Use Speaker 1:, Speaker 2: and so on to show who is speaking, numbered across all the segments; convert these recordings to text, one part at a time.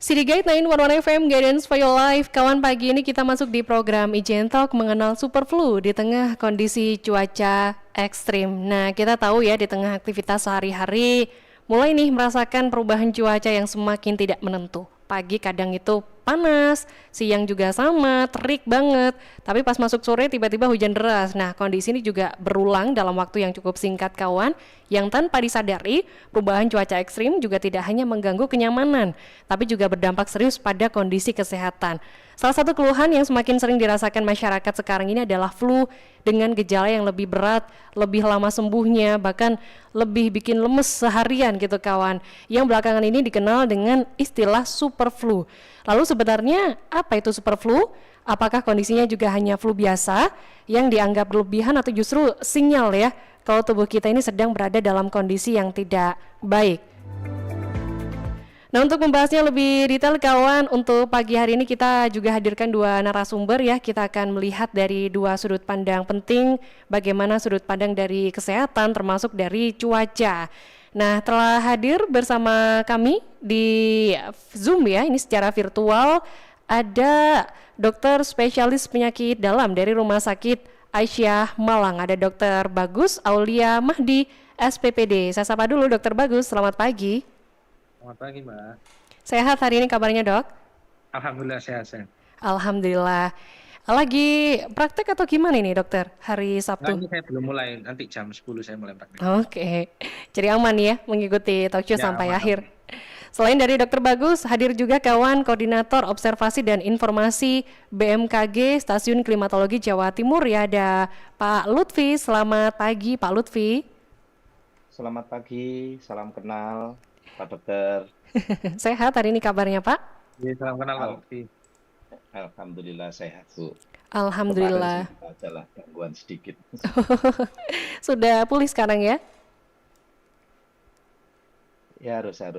Speaker 1: City Guide 911 FM Guidance for Your Life. Kawan, pagi ini kita masuk di program IJN Talk mengenal super flu di tengah kondisi cuaca ekstrim. Nah, kita tahu ya di tengah aktivitas sehari-hari mulai nih merasakan perubahan cuaca yang semakin tidak menentu. Pagi kadang itu panas, siang juga sama, terik banget. Tapi pas masuk sore tiba-tiba hujan deras. Nah, kondisi ini juga berulang dalam waktu yang cukup singkat kawan. Yang tanpa disadari, perubahan cuaca ekstrim juga tidak hanya mengganggu kenyamanan, tapi juga berdampak serius pada kondisi kesehatan. Salah satu keluhan yang semakin sering dirasakan masyarakat sekarang ini adalah flu dengan gejala yang lebih berat, lebih lama sembuhnya, bahkan lebih bikin lemes seharian gitu kawan. Yang belakangan ini dikenal dengan istilah super flu. Lalu sebenarnya apa itu super flu? Apakah kondisinya juga hanya flu biasa yang dianggap berlebihan atau justru sinyal ya kalau tubuh kita ini sedang berada dalam kondisi yang tidak baik? Nah, untuk membahasnya lebih detail kawan, untuk pagi hari ini kita juga hadirkan dua narasumber ya. Kita akan melihat dari dua sudut pandang penting bagaimana sudut pandang dari kesehatan termasuk dari cuaca. Nah, telah hadir bersama kami di Zoom ya, ini secara virtual ada dokter spesialis penyakit dalam dari Rumah Sakit Aisyah Malang. Ada Dokter Bagus Aulia Mahdi SPPD. Saya sapa dulu Dokter Bagus, selamat pagi.
Speaker 2: Selamat pagi, Mbak.
Speaker 1: Sehat hari ini kabarnya dok?
Speaker 2: Alhamdulillah sehat-sehat.
Speaker 1: Alhamdulillah. Lagi praktek atau gimana ini dokter hari
Speaker 2: Nah,
Speaker 1: Sabtu?
Speaker 2: ini saya belum mulai, nanti jam 10 saya mulai praktek.
Speaker 1: Oke, jadi aman ya mengikuti talk show
Speaker 2: Ya,
Speaker 1: sampai
Speaker 2: aman,
Speaker 1: akhir.
Speaker 2: aman.
Speaker 1: Selain dari dokter Bagus, hadir juga kawan koordinator observasi dan informasi BMKG Stasiun Klimatologi Jawa Timur ya, ada Pak Lutfi. Selamat pagi Pak Lutfi.
Speaker 3: Selamat pagi, salam kenal Pak Dokter.
Speaker 1: Sehat hari ini kabarnya Pak?
Speaker 2: Jadi, salam kenal, Pak
Speaker 3: Al-
Speaker 2: Lutfi.
Speaker 3: Alhamdulillah sehat Bu. Kemarin
Speaker 1: Alhamdulillah.
Speaker 3: sedikit aja lah gangguan sedikit.
Speaker 1: Sudah pulih sekarang ya?
Speaker 3: Ya harus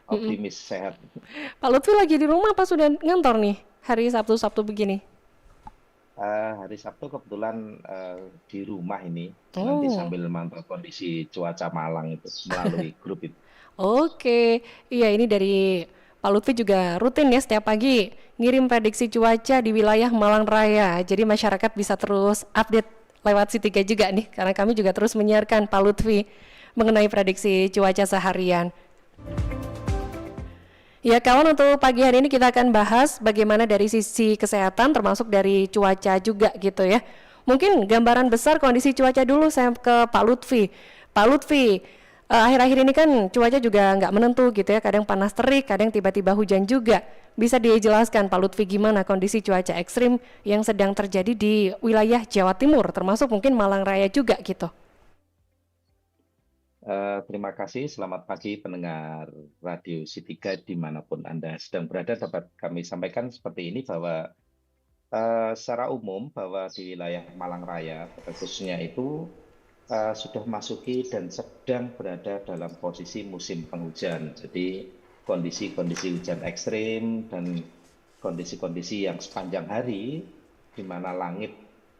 Speaker 3: optimis sehat.
Speaker 1: Pak Lutfi lagi di rumah apa sudah ngantor nih hari Sabtu-Sabtu begini?
Speaker 3: Hari Sabtu kebetulan di rumah ini nanti
Speaker 1: Oh,
Speaker 3: sambil mantau kondisi cuaca Malang itu melalui grup itu.
Speaker 1: oke. Iya, ini dari Pak Lutfi juga rutin ya setiap pagi ngirim prediksi cuaca di wilayah Malang Raya. Jadi masyarakat bisa terus update lewat Si3 juga nih, karena kami juga terus menyiarkan Pak Lutfi mengenai prediksi cuaca seharian. Ya kawan, untuk pagi hari ini kita akan bahas bagaimana dari sisi kesehatan termasuk dari cuaca juga gitu ya. Mungkin gambaran besar kondisi cuaca dulu saya ke Pak Lutfi. Pak Lutfi, akhir-akhir ini kan cuaca juga nggak menentu gitu ya, kadang panas terik, kadang tiba-tiba hujan juga. Bisa dijelaskan Pak Lutfi gimana kondisi cuaca ekstrim yang sedang terjadi di wilayah Jawa Timur, termasuk mungkin Malang Raya juga gitu.
Speaker 3: Terima kasih, selamat pagi pendengar Radio City Guide dimanapun Anda sedang berada. Dapat kami sampaikan seperti ini bahwa secara umum bahwa di wilayah Malang Raya khususnya itu sudah masuki dan sedang berada dalam posisi musim penghujan. Jadi kondisi-kondisi hujan ekstrim dan kondisi-kondisi yang sepanjang hari di mana langit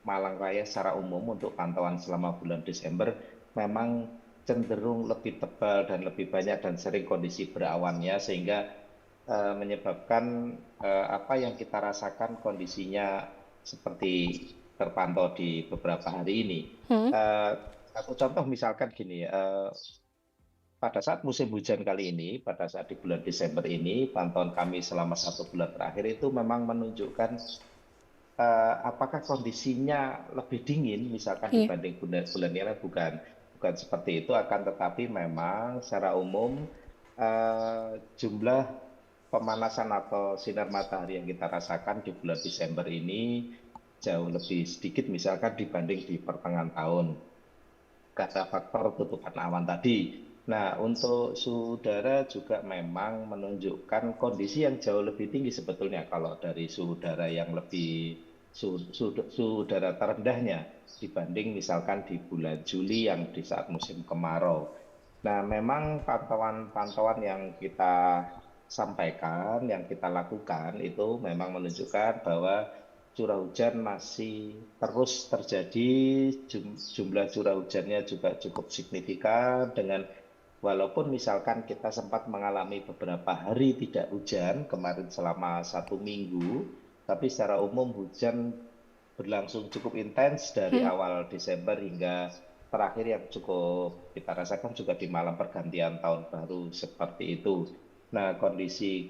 Speaker 3: Malang Raya secara umum untuk pantauan selama bulan Desember memang cenderung lebih tebal dan lebih banyak dan sering kondisi berawannya sehingga menyebabkan apa yang kita rasakan kondisinya seperti terpantau di beberapa hari ini.
Speaker 1: Hmm?
Speaker 3: Eh, Satu contoh misalkan gini, pada saat musim hujan kali ini, pada saat di bulan Desember ini, pantauan kami selama 1 bulan terakhir itu memang menunjukkan apakah kondisinya lebih dingin misalkan
Speaker 1: Iya.
Speaker 3: dibanding bulan-bulan yang lain, bukan seperti itu, akan tetapi memang secara umum jumlah pemanasan atau sinar matahari yang kita rasakan di bulan Desember ini jauh lebih sedikit misalkan dibanding di pertengahan tahun karena faktor tutupan awan tadi. Nah, untuk suhu udara juga memang menunjukkan kondisi yang jauh lebih tinggi sebetulnya kalau dari suhu udara yang lebih suhu udara terendahnya dibanding misalkan di bulan Juli yang di saat musim kemarau. Nah, memang pantauan-pantauan yang kita sampaikan, yang kita lakukan itu memang menunjukkan bahwa curah hujan masih terus terjadi, jumlah curah hujannya juga cukup signifikan dengan Walaupun misalkan kita sempat mengalami beberapa hari tidak hujan kemarin selama 1 minggu, tapi secara umum hujan berlangsung cukup intens dari
Speaker 1: Hmm.
Speaker 3: awal Desember hingga terakhir yang cukup kita rasakan juga di malam pergantian tahun baru seperti itu. Nah, kondisi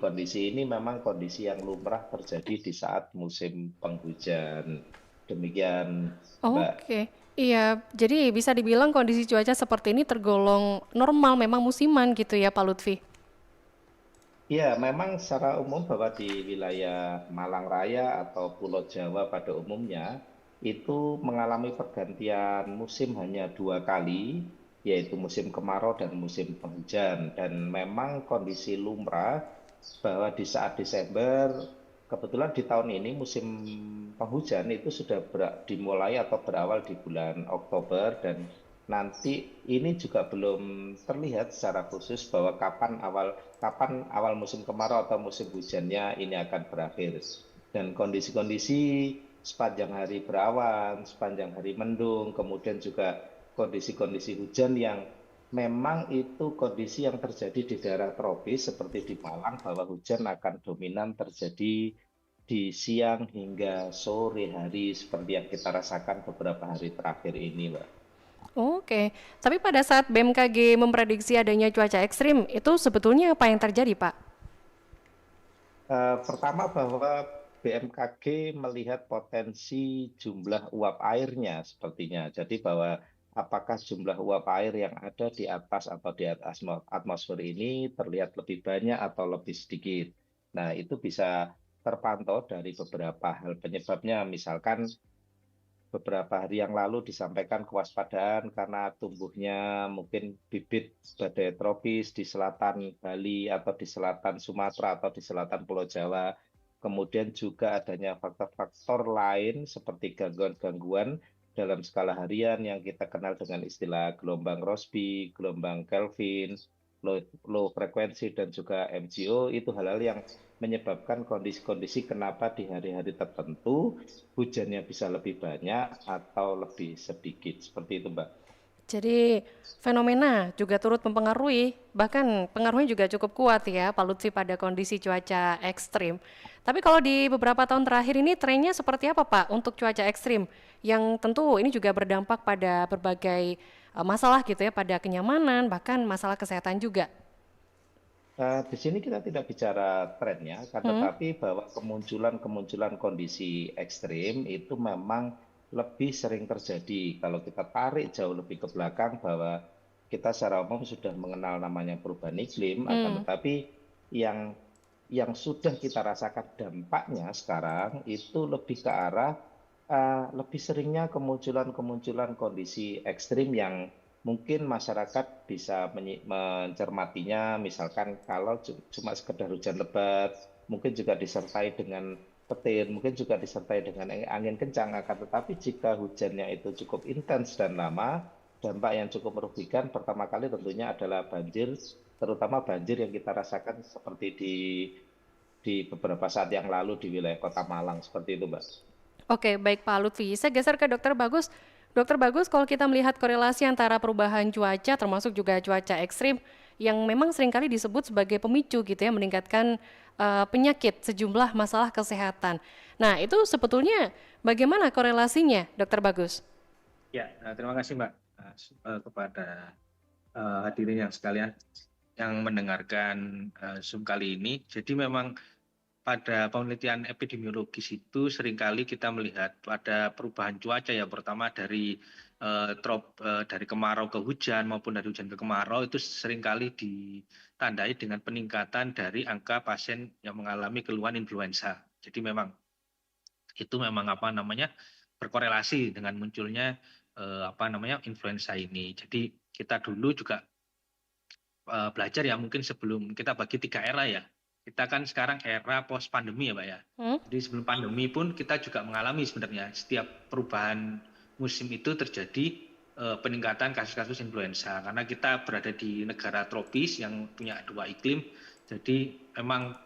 Speaker 3: ini memang kondisi yang lumrah terjadi di saat musim penghujan. Demikian, Mbak.
Speaker 1: Oke. Iya, jadi bisa dibilang kondisi cuaca seperti ini tergolong normal, memang musiman gitu ya, Pak Lutfi.
Speaker 3: Ya, memang secara umum bahwa di wilayah Malang Raya atau Pulau Jawa pada umumnya itu mengalami pergantian musim hanya 2 kali, yaitu musim kemarau dan musim penghujan. Dan memang kondisi lumrah bahwa di saat Desember, kebetulan di tahun ini musim penghujan itu sudah dimulai atau berawal di bulan Oktober dan nanti ini juga belum terlihat secara khusus bahwa kapan awal musim kemarau atau musim hujannya ini akan berakhir. Dan kondisi-kondisi sepanjang hari berawan, sepanjang hari mendung, kemudian juga kondisi-kondisi hujan yang memang itu kondisi yang terjadi di daerah tropis seperti di Malang bahwa hujan akan dominan terjadi di siang hingga sore hari seperti yang kita rasakan beberapa hari terakhir ini, Mbak.
Speaker 1: Oke, tapi pada saat BMKG memprediksi adanya cuaca ekstrim, itu sebetulnya apa yang terjadi, Pak?
Speaker 3: Pertama bahwa BMKG melihat potensi jumlah uap airnya sepertinya. Jadi bahwa apakah jumlah uap air yang ada di atas atau di atas atmosfer ini terlihat lebih banyak atau lebih sedikit. Nah, itu bisa terpantau dari beberapa hal penyebabnya. Misalkan beberapa hari yang lalu disampaikan kewaspadaan karena tumbuhnya mungkin bibit badai tropis di selatan Bali atau di selatan Sumatera atau di selatan Pulau Jawa. Kemudian juga adanya faktor-faktor lain seperti gangguan-gangguan dalam skala harian yang kita kenal dengan istilah gelombang Rossby, gelombang Kelvin, low frekuensi dan juga MGO, itu hal-hal yang menyebabkan kondisi-kondisi kenapa di hari-hari tertentu hujannya bisa lebih banyak atau lebih sedikit. Seperti itu, Mbak.
Speaker 1: Jadi fenomena juga turut mempengaruhi, bahkan pengaruhnya juga cukup kuat ya Pak Lutfi pada kondisi cuaca ekstrim. Tapi kalau di beberapa tahun terakhir ini trennya seperti apa Pak untuk cuaca ekstrim? Yang tentu ini juga berdampak pada berbagai masalah gitu ya, pada kenyamanan, bahkan masalah kesehatan juga.
Speaker 3: Di sini kita tidak bicara trennya, kan
Speaker 1: Hmm?
Speaker 3: tetapi bahwa kemunculan-kemunculan kondisi ekstrim itu memang lebih sering terjadi. Kalau kita tarik jauh lebih ke belakang bahwa kita secara umum sudah mengenal namanya perubahan iklim, akan
Speaker 1: Hmm.
Speaker 3: tetapi yang sudah kita rasakan dampaknya sekarang itu lebih ke arah lebih seringnya kemunculan-kemunculan kondisi ekstrim yang mungkin masyarakat bisa mencermatinya, misalkan kalau cuma sekedar hujan lebat, mungkin juga disertai dengan petir, mungkin juga disertai dengan angin kencang, akan tetapi jika hujannya itu cukup intens dan lama, dampak yang cukup merugikan pertama kali tentunya adalah banjir, terutama banjir yang kita rasakan seperti di beberapa saat yang lalu di wilayah Kota Malang, seperti itu, Mbak.
Speaker 1: Oke, baik Pak Lutfi. Saya geser ke Dokter Bagus. Dokter Bagus, kalau kita melihat korelasi antara perubahan cuaca, termasuk juga cuaca ekstrim, yang memang seringkali disebut sebagai pemicu gitu ya, meningkatkan penyakit, sejumlah masalah kesehatan. Nah, itu sebetulnya bagaimana korelasinya, Dokter Bagus?
Speaker 2: Ya, terima kasih Mbak kepada hadirin yang sekalian yang mendengarkan Zoom kali ini. Jadi memang pada penelitian epidemiologis itu seringkali kita melihat pada perubahan cuaca ya, pertama dari dari kemarau ke hujan maupun dari hujan ke kemarau itu seringkali ditandai dengan peningkatan dari angka pasien yang mengalami keluhan influenza. Jadi memang itu memang berkorelasi dengan munculnya influenza ini. Jadi kita dulu juga belajar ya, mungkin sebelum kita bagi 3 era ya. Kita kan sekarang era post pandemi ya Pak ya.
Speaker 1: Hmm?
Speaker 2: Jadi sebelum pandemi pun kita juga mengalami sebenarnya setiap perubahan musim itu terjadi peningkatan kasus-kasus influenza karena kita berada di negara tropis yang punya 2 iklim. Jadi memang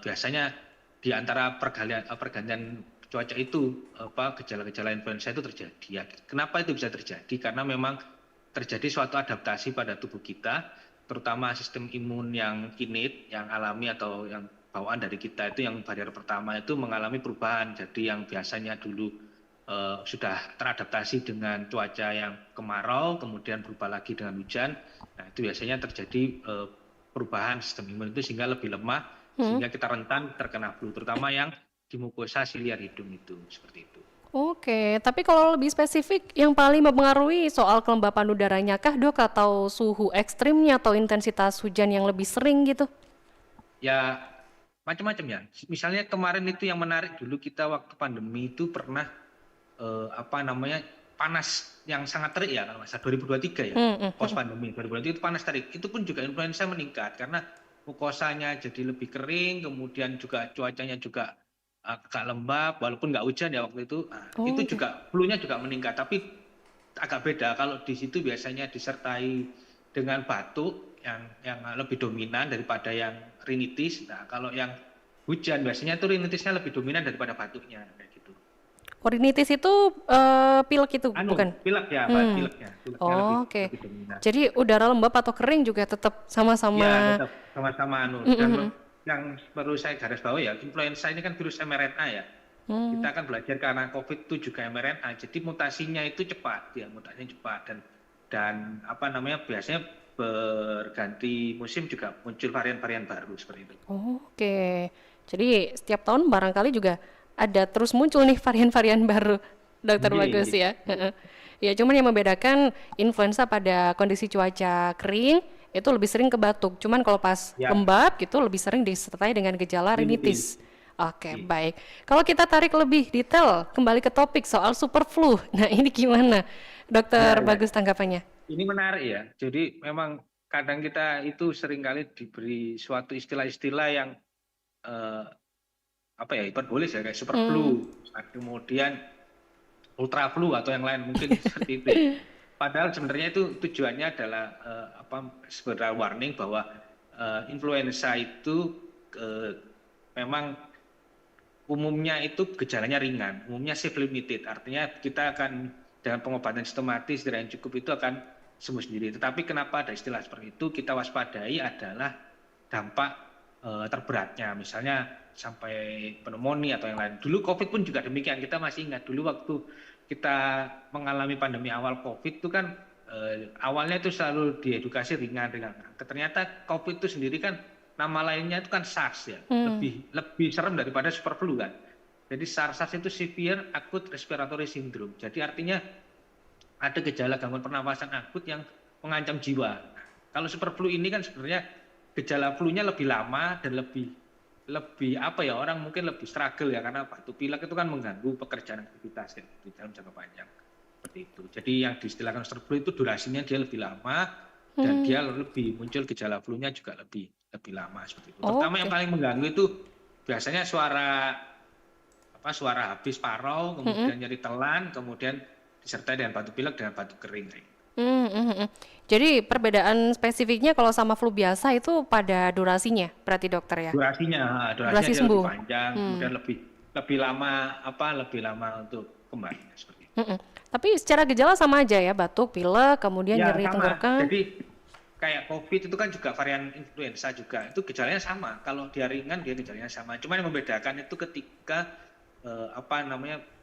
Speaker 2: biasanya di antara pergantian cuaca itu gejala-gejala influenza itu terjadi. Ya, kenapa itu bisa terjadi? Karena memang terjadi suatu adaptasi pada tubuh kita terutama sistem imun yang innate, yang alami atau yang bawaan dari kita itu yang barrier pertama itu mengalami perubahan. Jadi yang biasanya dulu sudah teradaptasi dengan cuaca yang kemarau, kemudian berubah lagi dengan hujan. Nah itu biasanya terjadi perubahan sistem imun itu sehingga lebih lemah, sehingga kita rentan terkena flu, terutama yang di mukosa siliar hidung itu, seperti itu.
Speaker 1: Oke, tapi kalau lebih spesifik, yang paling mempengaruhi soal kelembapan udaranya kah, Dok, atau suhu ekstrimnya atau intensitas hujan yang lebih sering gitu?
Speaker 2: Ya macam-macam ya. Misalnya kemarin itu yang menarik dulu kita waktu pandemi itu pernah panas yang sangat terik ya kalau masa 2023 ya, pos pandemi 2023 itu panas terik. Itu pun juga influenza meningkat karena mukosanya jadi lebih kering, kemudian juga cuacanya juga agak lembab, walaupun nggak hujan ya waktu itu. Nah, itu
Speaker 1: Oke.
Speaker 2: juga flu-nya juga meningkat, tapi agak beda kalau di situ biasanya disertai dengan batuk yang lebih dominan daripada yang rinitis. Nah, kalau yang hujan biasanya itu rinitisnya lebih dominan daripada batuknya kayak gitu.
Speaker 1: Rinitis itu pilek itu, bukan?
Speaker 2: Pilek ya,
Speaker 1: Hmm.
Speaker 2: pileknya
Speaker 1: Oke.
Speaker 2: lebih dominan.
Speaker 1: Jadi udara lembab atau kering juga tetap
Speaker 2: Ya,
Speaker 1: sama-sama.
Speaker 2: tetap sama-sama dan yang perlu saya garis bawahi ya, influenza ini kan virus mRNA ya. Kita akan belajar karena COVID itu juga mRNA, jadi mutasinya itu cepat, ya mutasinya cepat dan biasanya berganti musim juga muncul varian-varian baru seperti itu.
Speaker 1: Oke. Jadi setiap tahun barangkali juga ada terus muncul nih varian-varian baru, Dokter Bagus
Speaker 2: Nggih.
Speaker 1: ya. Heeh. Ya, cuman yang membedakan influenza pada kondisi cuaca kering itu lebih sering ke batuk. Cuman kalau pas
Speaker 2: Ya,
Speaker 1: lembab gitu lebih sering disertai dengan gejala
Speaker 2: rinitis.
Speaker 1: rinitis. Oke, baik. Kalau kita tarik lebih detail, kembali ke topik soal super flu. Nah, ini gimana, Dokter
Speaker 2: Ya, ya.
Speaker 1: Bagus tanggapannya?
Speaker 2: Ini menarik ya. Jadi memang kadang kita itu seringkali diberi suatu istilah-istilah yang eh, hiperbolis ya, kayak super
Speaker 1: Hmm.
Speaker 2: flu, kemudian ultra flu atau yang lain mungkin seperti itu. Padahal sebenarnya itu tujuannya adalah sebenarnya warning bahwa influenza itu memang umumnya itu gejalanya ringan, umumnya self limited. Artinya kita akan dengan pengobatan sistematis dan yang cukup itu akan sembuh sendiri. Tetapi kenapa ada istilah seperti itu? Kita waspadai adalah dampak terberatnya, misalnya sampai pneumonia atau yang lain. Dulu COVID pun juga demikian. Kita masih ingat dulu waktu kita mengalami pandemi awal COVID itu kan awalnya itu selalu diedukasi ringan-ringan. Ternyata COVID itu sendiri kan nama lainnya itu kan SARS ya, lebih serem daripada super flu kan. Jadi SARS itu Severe Acute Respiratory Syndrome. Jadi artinya ada gejala gangguan pernafasan akut yang mengancam jiwa. Nah, kalau super flu ini kan sebenarnya gejala flu-nya lebih lama dan lebih orang mungkin lebih struggle ya karena batuk pilek itu kan mengganggu pekerjaan aktivitas ya, di dalam jangka panjang seperti itu. Jadi yang diistilahkan super flu itu durasinya dia lebih lama dan dia lebih muncul gejala flu-nya juga lebih lama seperti itu. Terutama yang
Speaker 1: Oke.
Speaker 2: paling mengganggu itu biasanya suara habis parau, kemudian nyeri telan, kemudian disertai dengan batuk pilek dan batuk kering.
Speaker 1: Jadi perbedaan spesifiknya kalau sama flu biasa itu pada durasinya, berarti dokter ya?
Speaker 2: Durasinya
Speaker 1: Durasi
Speaker 2: dia lebih
Speaker 1: sembuh.
Speaker 2: panjang, kemudian lebih lama untuk kembali seperti itu.
Speaker 1: Tapi secara gejala sama aja ya, batuk, pilek, kemudian
Speaker 2: Ya
Speaker 1: nyeri
Speaker 2: sama.
Speaker 1: tenggorokan.
Speaker 2: Jadi kayak COVID itu kan juga varian influenza juga. Itu gejalanya sama. Kalau dia ringan dia gejalanya sama. Cuma yang membedakan itu ketika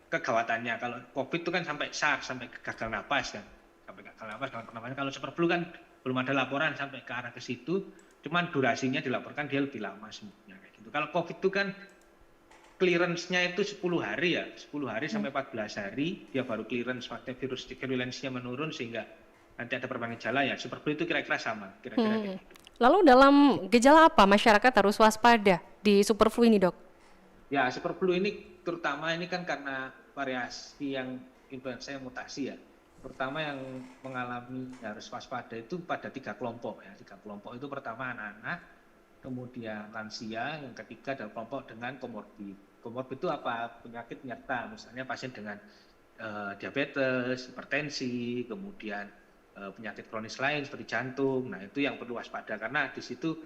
Speaker 2: kegawatannya. Kalau COVID itu kan sampai SARS, sampai gagal napas kan. Sampai gagal napas, gagal pernapasan. Kalau super flu kan belum ada laporan sampai ke arah ke situ. Cuman durasinya dilaporkan dia lebih lama sembuhnya kayak gitu. Kalau COVID itu kan clearance-nya itu 10 hari ya, 10 hari sampai 14 hari dia baru clearance waktu virus virulensinya menurun sehingga nanti ada perubahan gejala ya. Super flu itu kira-kira sama, kira-kira kayak gitu.
Speaker 1: Lalu dalam gejala apa masyarakat harus waspada di super flu ini, Dok?
Speaker 2: Ya, super flu ini terutama ini kan karena variasi yang influenza yang mutasi ya. Terutama yang mengalami harus waspada itu pada 3 kelompok ya. 3 kelompok itu pertama anak-anak, kemudian lansia, yang ketiga adalah kelompok dengan komorbid. Komorbid itu apa? Penyakit penyerta, misalnya pasien dengan diabetes, hipertensi, kemudian penyakit kronis lain seperti jantung. Nah, itu yang perlu waspada karena di situ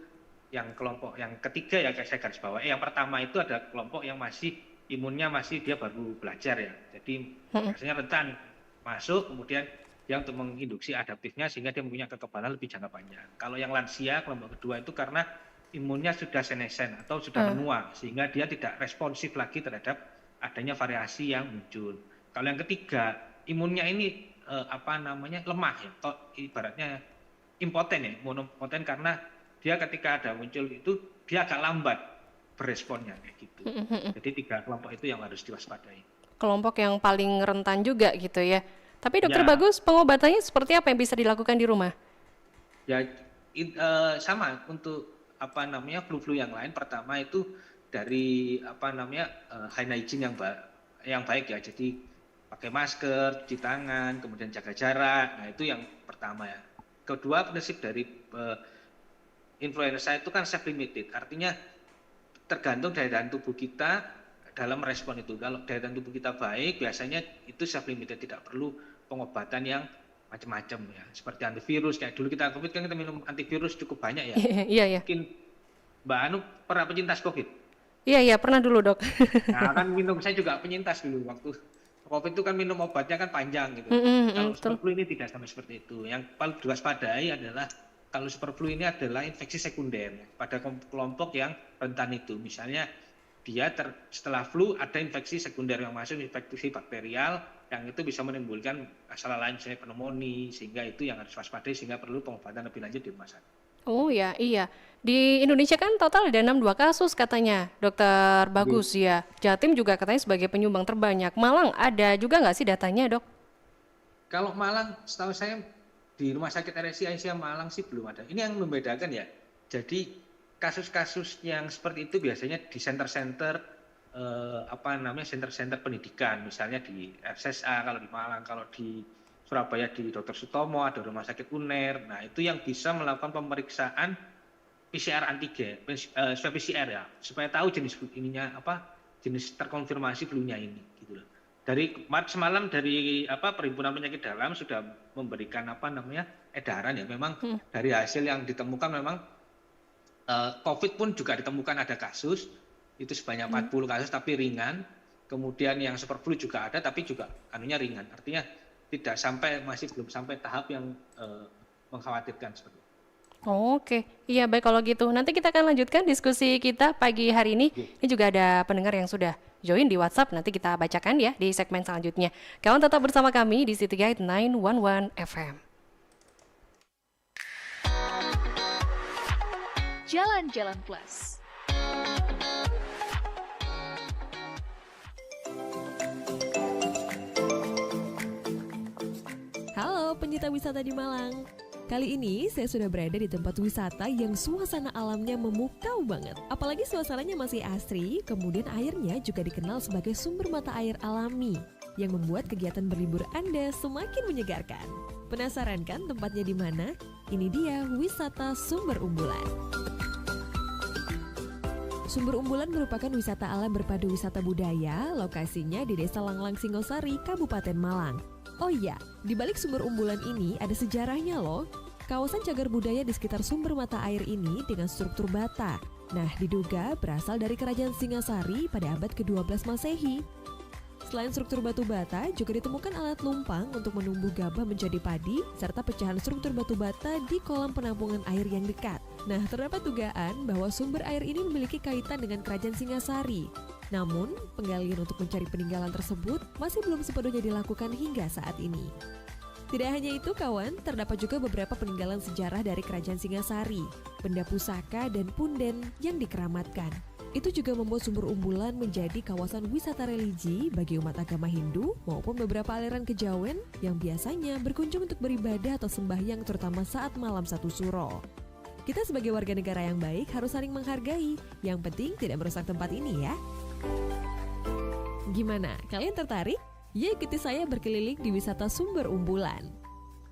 Speaker 2: yang kelompok yang ketiga ya saya garis bawahi. Yang pertama itu ada kelompok yang masih imunnya masih dia baru belajar ya. Jadi biasanya rentan masuk kemudian dia untuk menginduksi adaptifnya sehingga dia mempunyai kekebalan lebih jangka panjang. Kalau yang lansia kelompok kedua itu karena imunnya sudah senescen atau sudah menua sehingga dia tidak responsif lagi terhadap adanya variasi yang muncul. Kalau yang ketiga, imunnya ini lemah ya, atau ibaratnya impoten ya, monopoten karena dia ketika ada muncul itu dia agak lambat beresponnya kayak gitu. Jadi 3 kelompok itu yang harus diwaspadai.
Speaker 1: Kelompok yang paling rentan juga gitu ya. Tapi Dokter Bagus, pengobatannya seperti apa yang bisa dilakukan di rumah?
Speaker 2: Ya sama untuk flu-flu yang lain. Pertama itu dari hand hygiene yang baik ya. Jadi pakai masker, cuci tangan, kemudian jaga jarak. Nah itu yang pertama ya. Kedua, prinsip dari influenza itu kan self limited. Artinya tergantung daya tahan tubuh kita dalam respon itu. Kalau daya tahan tubuh kita baik, biasanya itu self limited, tidak perlu pengobatan yang macam-macam ya. Seperti antivirus, kayak dulu kita COVID kan kita minum antivirus cukup banyak ya.
Speaker 1: Iya.
Speaker 2: Mungkin Mbak Anu pernah penyintas COVID?
Speaker 1: Iya, pernah dulu Dok.
Speaker 2: Nah kan saya juga penyintas dulu waktu COVID itu kan minum obatnya kan panjang gitu. Kalau superflu ini tidak sampai seperti itu. Yang paling diwaspadai adalah kalau superflu ini adalah infeksi sekunder pada kelompok yang rentan itu. Misalnya dia setelah flu ada infeksi sekunder yang masuk, infeksi bakterial yang itu bisa menimbulkan masalah lain misalnya pneumonia, sehingga itu yang harus waspadai sehingga perlu pengobatan lebih lanjut di rumah sakit.
Speaker 1: Oh ya, iya. Di Indonesia kan total ada 62 kasus katanya, Dokter Bagus ya. Jatim juga katanya sebagai penyumbang terbanyak. Malang ada juga nggak sih datanya, Dok?
Speaker 2: Kalau Malang, setahu saya di Rumah Sakit RSI Aisyah Malang sih belum ada. Ini yang membedakan ya. Jadi kasus-kasus yang seperti itu biasanya di center-center center-center pendidikan, misalnya di RSSA kalau di Malang, kalau di Surabaya di Dr. Sutomo ada Rumah Sakit UNER. Nah itu yang bisa melakukan pemeriksaan PCR antigen, swab PCR ya, supaya tahu jenis jenis terkonfirmasi flu-nya ini, gitu loh. Dari semalam dari Perhimpunan Penyakit Dalam sudah memberikan edaran ya, memang dari hasil yang ditemukan memang COVID pun juga ditemukan ada kasus, itu sebanyak 40 kasus tapi ringan. Kemudian yang superflu juga ada tapi juga ringan. Artinya masih belum sampai tahap yang mengkhawatirkan seperti itu.
Speaker 1: Oke, iya baik kalau gitu. Nanti kita akan lanjutkan diskusi kita pagi hari ini. Ini juga ada pendengar yang sudah join di WhatsApp. Nanti kita bacakan ya di segmen selanjutnya. Kawan tetap bersama kami di City Guide 911 FM.
Speaker 4: Jalan-Jalan Plus.
Speaker 5: Halo pencinta wisata di Malang. Kali ini saya sudah berada di tempat wisata yang suasana alamnya memukau banget. Apalagi suasananya masih asri, kemudian airnya juga dikenal sebagai sumber mata air alami yang membuat kegiatan berlibur Anda semakin menyegarkan. Penasaran kan tempatnya di mana? Ini dia wisata Sumber Umbulan. Sumber Umbulan merupakan wisata alam berpadu wisata budaya, lokasinya di Desa Langlang Singosari, Kabupaten Malang. Oh iya, di balik Sumber Umbulan ini ada sejarahnya loh. Kawasan cagar budaya di sekitar sumber mata air ini dengan struktur bata. Nah, diduga berasal dari Kerajaan Singasari pada abad ke-12 Masehi. Selain struktur batu bata, juga ditemukan alat lumpang untuk menumbuh gabah menjadi padi, serta pecahan struktur batu bata di kolam penampungan air yang dekat. Nah, terdapat dugaan bahwa sumber air ini memiliki kaitan dengan Kerajaan Singasari. Namun, penggalian untuk mencari peninggalan tersebut masih belum sepenuhnya dilakukan hingga saat ini. Tidak hanya itu kawan, terdapat juga beberapa peninggalan sejarah dari Kerajaan Singasari, benda pusaka dan punden yang dikeramatkan. Itu juga membuat Sumber Umbulan menjadi kawasan wisata religi bagi umat agama Hindu maupun beberapa aliran kejawen yang biasanya berkunjung untuk beribadah atau sembahyang terutama saat malam satu suro. Kita sebagai warga negara yang baik harus saling menghargai, yang penting tidak merusak tempat ini ya. Gimana? Kalian tertarik? Ya ikuti saya berkeliling di wisata Sumber Umbulan.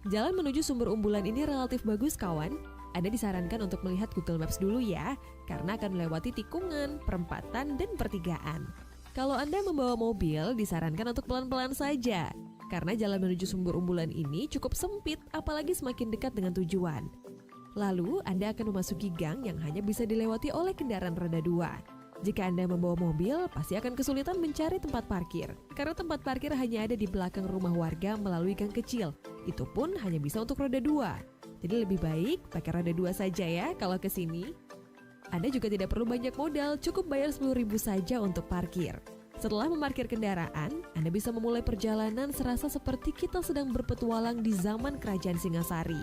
Speaker 5: Jalan menuju Sumber Umbulan ini relatif bagus kawan. Anda disarankan untuk melihat Google Maps dulu ya, karena akan melewati tikungan, perempatan, dan pertigaan. Kalau Anda membawa mobil, disarankan untuk pelan-pelan saja, karena jalan menuju Sumber Umbulan ini cukup sempit, apalagi semakin dekat dengan tujuan. Lalu, Anda akan memasuki gang yang hanya bisa dilewati oleh kendaraan roda 2. Jika Anda membawa mobil, pasti akan kesulitan mencari tempat parkir. Karena tempat parkir hanya ada di belakang rumah warga melalui gang kecil. Itu pun hanya bisa untuk roda 2. Jadi lebih baik pakai roda 2 saja ya kalau ke sini. Anda juga tidak perlu banyak modal, cukup bayar 10.000 saja untuk parkir. Setelah memarkir kendaraan, Anda bisa memulai perjalanan serasa seperti kita sedang berpetualang di zaman Kerajaan Singasari.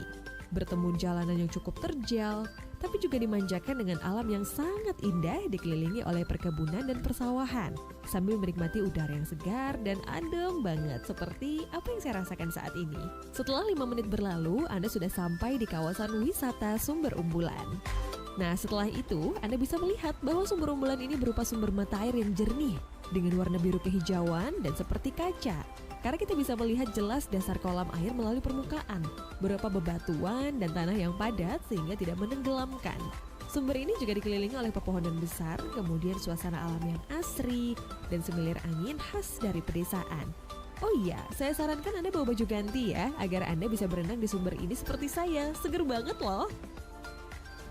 Speaker 5: Bertemu jalanan yang cukup terjal, tapi juga dimanjakan dengan alam yang sangat indah dikelilingi oleh perkebunan dan persawahan, sambil menikmati udara yang segar dan adem banget seperti apa yang saya rasakan saat ini. Setelah 5 menit berlalu, Anda sudah sampai di kawasan wisata Sumber Umbulan. Nah, setelah itu, Anda bisa melihat bahwa sumber umbulan ini berupa sumber mata air yang jernih, dengan warna biru kehijauan dan seperti kaca. Karena kita bisa melihat jelas dasar kolam air melalui permukaan, berupa bebatuan dan tanah yang padat sehingga tidak menenggelamkan. Sumber ini juga dikelilingi oleh pepohonan besar, kemudian suasana alam yang asri, dan semilir angin khas dari pedesaan. Oh iya, saya sarankan Anda bawa baju ganti ya, agar Anda bisa berenang di sumber ini seperti saya, seger banget loh.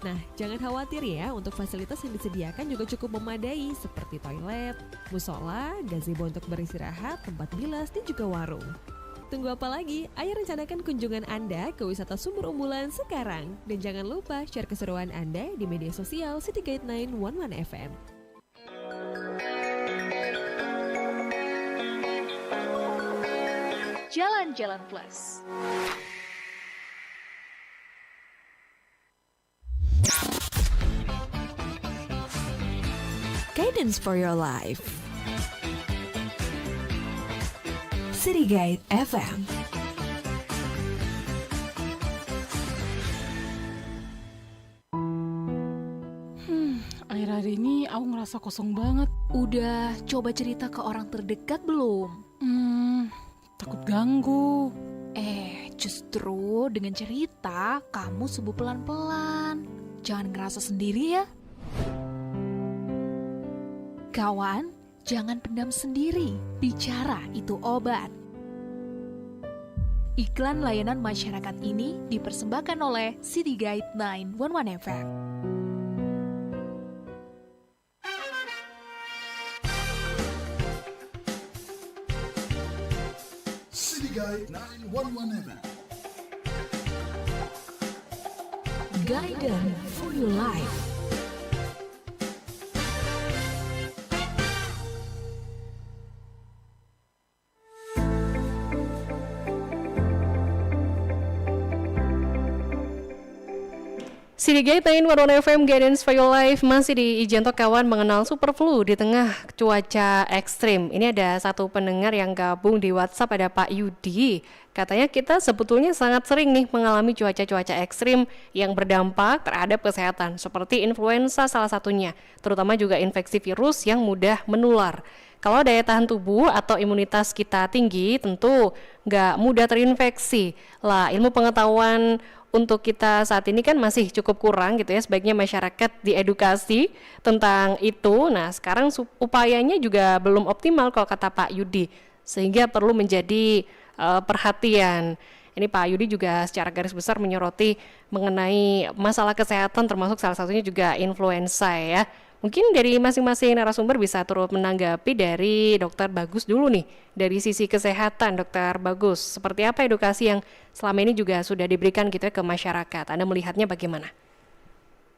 Speaker 5: Nah, jangan khawatir ya, untuk fasilitas yang disediakan juga cukup memadai seperti toilet, musola, gazebo untuk beristirahat, tempat bilas, dan juga warung. Tunggu apa lagi? Ayo rencanakan kunjungan Anda ke wisata Sumber Umbulan sekarang. Dan jangan lupa share keseruan Anda di media sosial City Guide 911 FM.
Speaker 4: Jalan-Jalan Plus.
Speaker 5: Guidance for your life. City Guide FM.
Speaker 6: Akhir-akhir ini aku ngerasa kosong banget.
Speaker 4: Udah coba cerita ke orang terdekat belum?
Speaker 6: Takut ganggu.
Speaker 4: Justru dengan cerita kamu sembuh pelan-pelan. Jangan ngerasa sendiri ya. Kawan, jangan pendam sendiri. Bicara itu obat. Iklan layanan masyarakat ini dipersembahkan oleh City Guide 911 FM.
Speaker 7: City Guide 911 FM.
Speaker 5: Guidance for your life.
Speaker 1: City Guide 911 FM Guidance for Your Life masih di Ijentok kawan mengenal superflu di tengah cuaca ekstrim. Ini ada satu pendengar yang gabung di WhatsApp, ada Pak Yudi. Katanya kita sebetulnya sangat sering nih mengalami cuaca-cuaca ekstrim yang berdampak terhadap kesehatan seperti influenza salah satunya, terutama juga infeksi virus yang mudah menular. Kalau daya tahan tubuh atau imunitas kita tinggi, tentu nggak mudah terinfeksi. Lah, ilmu pengetahuan untuk kita saat ini kan masih cukup kurang gitu ya, sebaiknya masyarakat diedukasi tentang itu. Nah, sekarang upayanya juga belum optimal kalau kata Pak Yudi, sehingga perlu menjadi perhatian. Ini Pak Yudi juga secara garis besar menyoroti mengenai masalah kesehatan, termasuk salah satunya juga influenza ya. Mungkin dari masing-masing narasumber bisa turut menanggapi dari Dokter Bagus dulu nih, dari sisi kesehatan Dokter Bagus. Seperti apa edukasi yang selama ini juga sudah diberikan gitu ya ke masyarakat? Anda melihatnya bagaimana?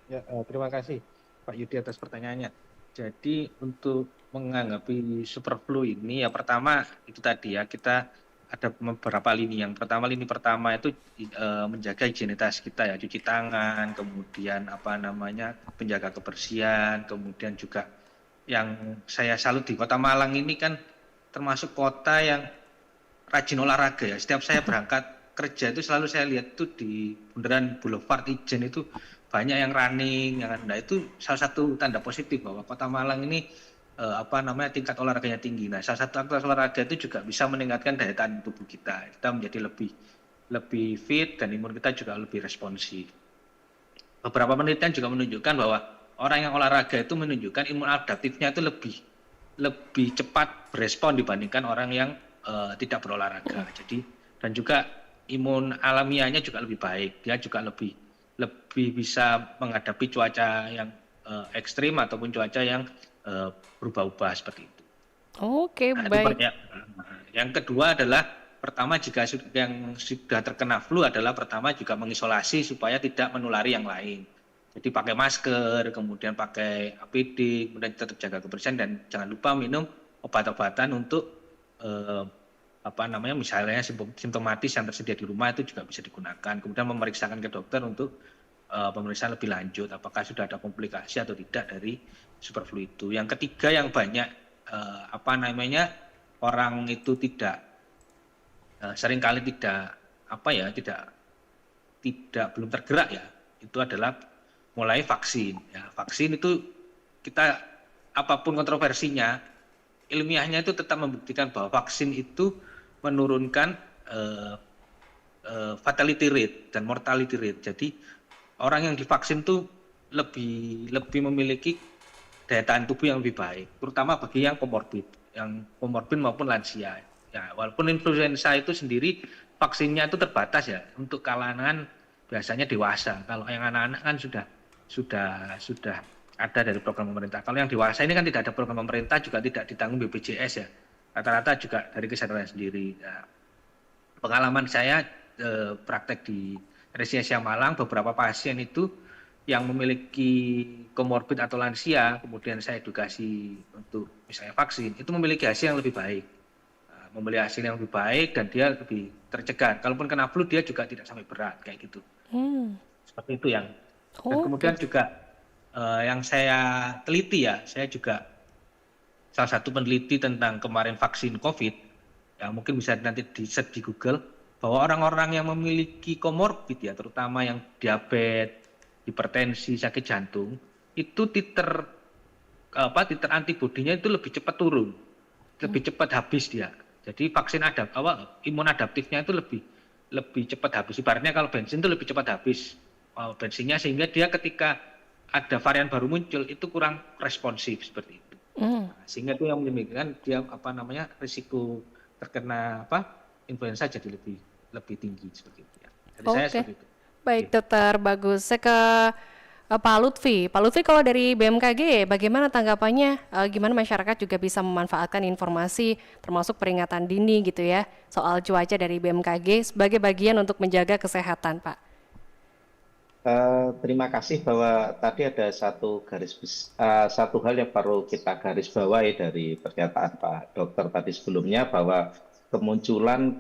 Speaker 2: Ya, terima kasih Pak Yudi atas pertanyaannya. Jadi untuk menanggapi superflu ini ya pertama itu tadi ya, kita ada beberapa lini. Yang pertama, lini pertama itu menjaga higienitas kita ya, cuci tangan, kemudian penjaga kebersihan, kemudian juga yang saya salut di Kota Malang ini kan termasuk kota yang rajin olahraga ya. Setiap saya berangkat kerja itu selalu saya lihat tuh di bundaran Boulevard Ijen itu banyak yang running, nah itu salah satu tanda positif bahwa Kota Malang ini tingkat olahraganya tinggi. Nah, salah satu aktivitas olahraga itu juga bisa meningkatkan daya tahan tubuh kita. Kita menjadi lebih fit dan imun kita juga lebih responsif. Beberapa penelitian juga menunjukkan bahwa orang yang olahraga itu menunjukkan imun adaptifnya itu lebih cepat berespon dibandingkan orang yang tidak berolahraga. Jadi dan juga imun alamiahnya juga lebih baik. Dia juga lebih bisa menghadapi cuaca yang ekstrim ataupun cuaca yang berubah-ubah seperti itu.
Speaker 1: Oke,
Speaker 2: Nah,
Speaker 1: baik.
Speaker 2: yang kedua adalah pertama jika yang sudah terkena flu adalah pertama juga mengisolasi supaya tidak menulari yang lain. Jadi pakai masker, kemudian pakai APD, kemudian tetap jaga kebersihan dan jangan lupa minum obat-obatan untuk misalnya simptomatis yang tersedia di rumah itu juga bisa digunakan. Kemudian memeriksakan ke dokter untuk pemeriksaan lebih lanjut apakah sudah ada komplikasi atau tidak dari superflu itu. Yang ketiga yang banyak orang itu seringkali tidak belum tergerak ya, itu adalah mulai vaksin. Ya, vaksin itu kita apapun kontroversinya, ilmiahnya itu tetap membuktikan bahwa vaksin itu menurunkan fatality rate dan mortality rate. Jadi orang yang divaksin itu lebih memiliki daya tahan tubuh yang lebih baik, terutama bagi yang komorbid maupun lansia. Ya, walaupun influenza itu sendiri vaksinnya itu terbatas ya untuk kalangan biasanya dewasa. Kalau yang anak-anak kan sudah ada dari program pemerintah. Kalau yang dewasa ini kan tidak ada program pemerintah, juga tidak ditanggung BPJS ya. Rata-rata juga dari kesadaran sendiri. Nah, pengalaman saya praktek di Residensial Malang, beberapa pasien itu yang memiliki komorbid atau lansia, kemudian saya edukasi untuk misalnya vaksin, itu memiliki hasil yang lebih baik. Memiliki hasil yang lebih baik dan dia lebih tercegah. Kalaupun kena flu dia juga tidak sampai berat kayak gitu. Seperti itu yang. Dan kemudian juga yang saya teliti ya, saya juga salah satu peneliti tentang kemarin vaksin COVID, ya mungkin bisa nanti di-search di Google, bahwa orang-orang yang memiliki komorbid ya, terutama yang diabetes, hipertensi, sakit jantung, itu titer antibodinya itu lebih cepat turun, lebih cepat habis dia. Jadi vaksin imun adaptifnya itu lebih cepat habis. Ibaratnya kalau bensin itu lebih cepat habis bensinnya, sehingga dia ketika ada varian baru muncul itu kurang responsif seperti itu. Sehingga itu yang menyebabkan dia risiko terkena influenza jadi lebih tinggi seperti itu ya. Jadi saya seperti itu.
Speaker 1: Baik, Dokter Bagus. Saya ke Pak Lutfi. Pak Lutfi, kalau dari BMKG bagaimana tanggapannya? Gimana masyarakat juga bisa memanfaatkan informasi termasuk peringatan dini gitu ya soal cuaca dari BMKG sebagai bagian untuk menjaga kesehatan, Pak?
Speaker 3: Terima kasih bahwa tadi ada satu hal yang perlu kita garis bawahi dari pernyataan Pak Dokter tadi sebelumnya, bahwa kemunculan